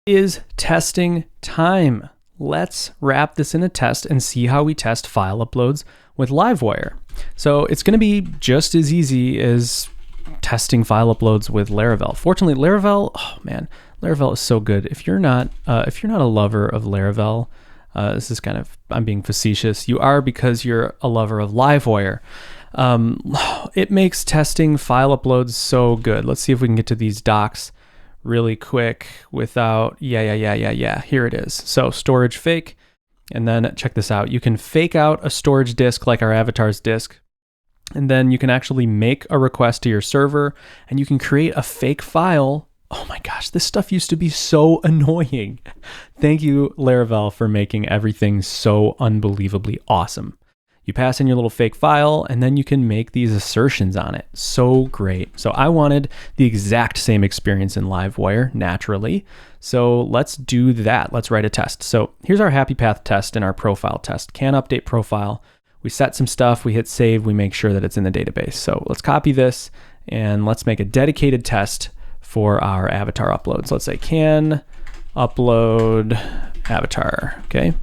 Is testing time. Let's wrap this in a test and see how we test file uploads with Livewire. So it's going to be just as easy as testing file uploads with Laravel. Fortunately, Laravel, oh man, Laravel is so good. If you're not a lover of Laravel, this is kind of, I'm being facetious. You are, because you're a lover of Livewire. It makes testing file uploads so good. Let's see if we can get to these docs really quick without, here it is. So storage fake, and then check this out. You can fake out a storage disk like our avatar's disk, and then you can actually make a request to your server, and you can create a fake file. Oh my gosh, this stuff used to be so annoying. Thank you, Laravel, for making everything so unbelievably awesome. You pass in your little fake file, and then you can make these assertions on it. So great. So I wanted the exact same experience in Livewire, naturally. So let's do that. Let's write a test. So here's our happy path test and our profile test. Can update profile. We set some stuff, we hit save, we make sure that it's in the database. So let's copy this, and let's make a dedicated test for our avatar uploads. Let's say can upload avatar, okay?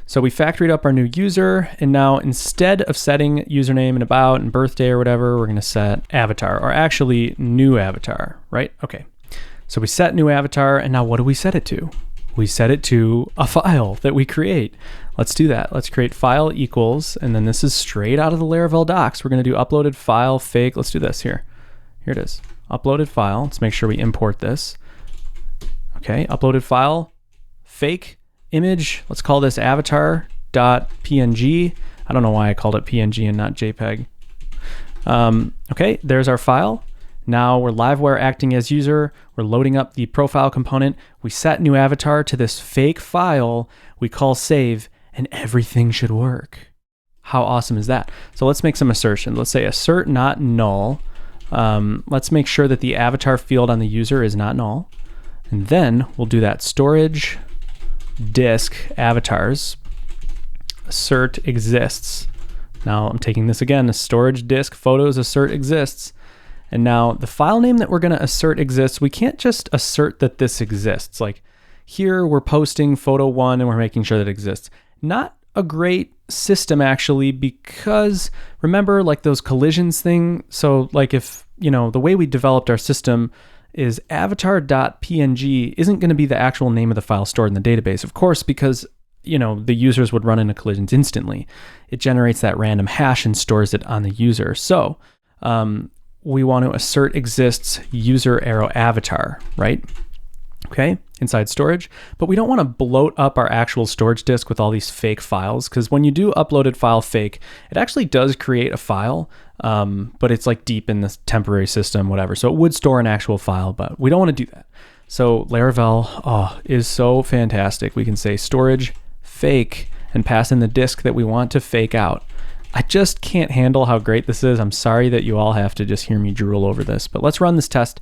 So we factoried up our new user, and now instead of setting username and about and birthday or whatever, we're gonna set avatar, or actually new avatar, right? Okay, so we set new avatar, and now what do we set it to? We set it to a file that we create. Let's do that. Let's create file equals, and then this is straight out of the Laravel docs. We're gonna do uploaded file fake. Let's do this here. Here it is, uploaded file. Let's make sure we import this. Okay, uploaded file fake image. Let's call this avatar.png. I don't know why I called it PNG and not JPEG. Okay, there's our file. Now we're Livewire acting as user. We're loading up the profile component. We set new avatar to this fake file. We call save, and everything should work. How awesome is that? So let's make some assertions. Let's say assert not null. Let's make sure that the avatar field on the user is not null. And then we'll do that storage disk avatars assert exists. Now I'm taking this again, the storage disk photos assert exists. And now the file name that we're going to assert exists, we can't just assert that this exists. Like here we're posting photo 1 and we're making sure that it exists. Not a great system actually, because remember like those collisions thing. So like if, you know, the way we developed our system is avatar.png isn't going to be the actual name of the file stored in the database, of course, because, you know, the users would run into collisions instantly. It generates that random hash and stores it on the user. So we want to assert exists user arrow avatar, right? Okay, inside storage, but we don't want to bloat up our actual storage disk with all these fake files, because when you do uploaded file fake, it actually does create a file, but it's like deep in this temporary system, whatever. So it would store an actual file, but we don't want to do that. So Laravel is so fantastic. We can say storage fake and pass in the disk that we want to fake out. I just can't handle how great this is. I'm sorry that you all have to just hear me drool over this, but let's run this test.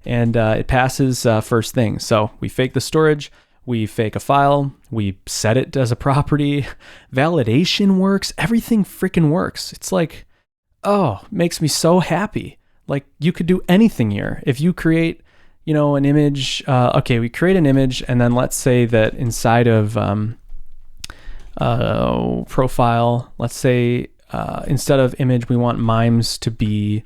And it passes first thing. So we fake the storage, we fake a file, we set it as a property, validation works, everything freaking works. It's like, makes me so happy. Like you could do anything here. If you create, you know, an image, okay, we create an image, and then let's say that inside of profile, let's say instead of image, we want mimes to be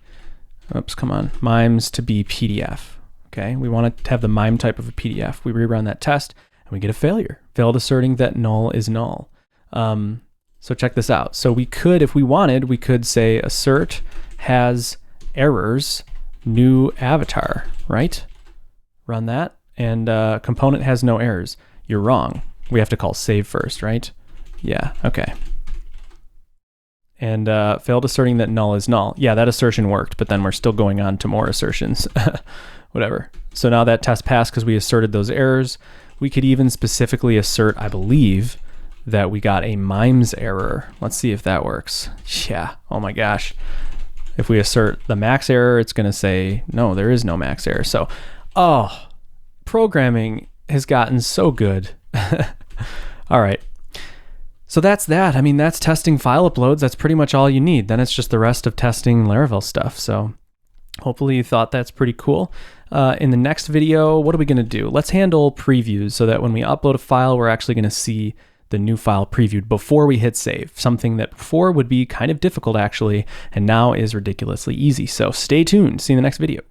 mimes to be PDF. Okay, we want to have the mime type of a PDF. We rerun that test and we get a failure. Failed asserting that null is null. So check this out. So we could, if we wanted, we could say assert has errors, new avatar, right? Run that, and component has no errors. You're wrong. We have to call save first, right? Yeah, okay. And failed asserting that null is null. Yeah, that assertion worked, but then we're still going on to more assertions. Whatever. So now that test passed because we asserted those errors. We could even specifically assert, I believe, that we got a mimes error. Let's see if that works. Yeah, oh my gosh. If we assert the max error, it's going to say, no, there is no max error. So, programming has gotten so good. All right. So that's that. I mean, that's testing file uploads. That's pretty much all you need. Then it's just the rest of testing Laravel stuff. So Hopefully you thought that's pretty cool. In the next video, what are we going to do? Let's handle previews so that when we upload a file, we're actually going to see the new file previewed before we hit save, something that before would be kind of difficult actually, and now is ridiculously easy. So stay tuned. See you in the next video.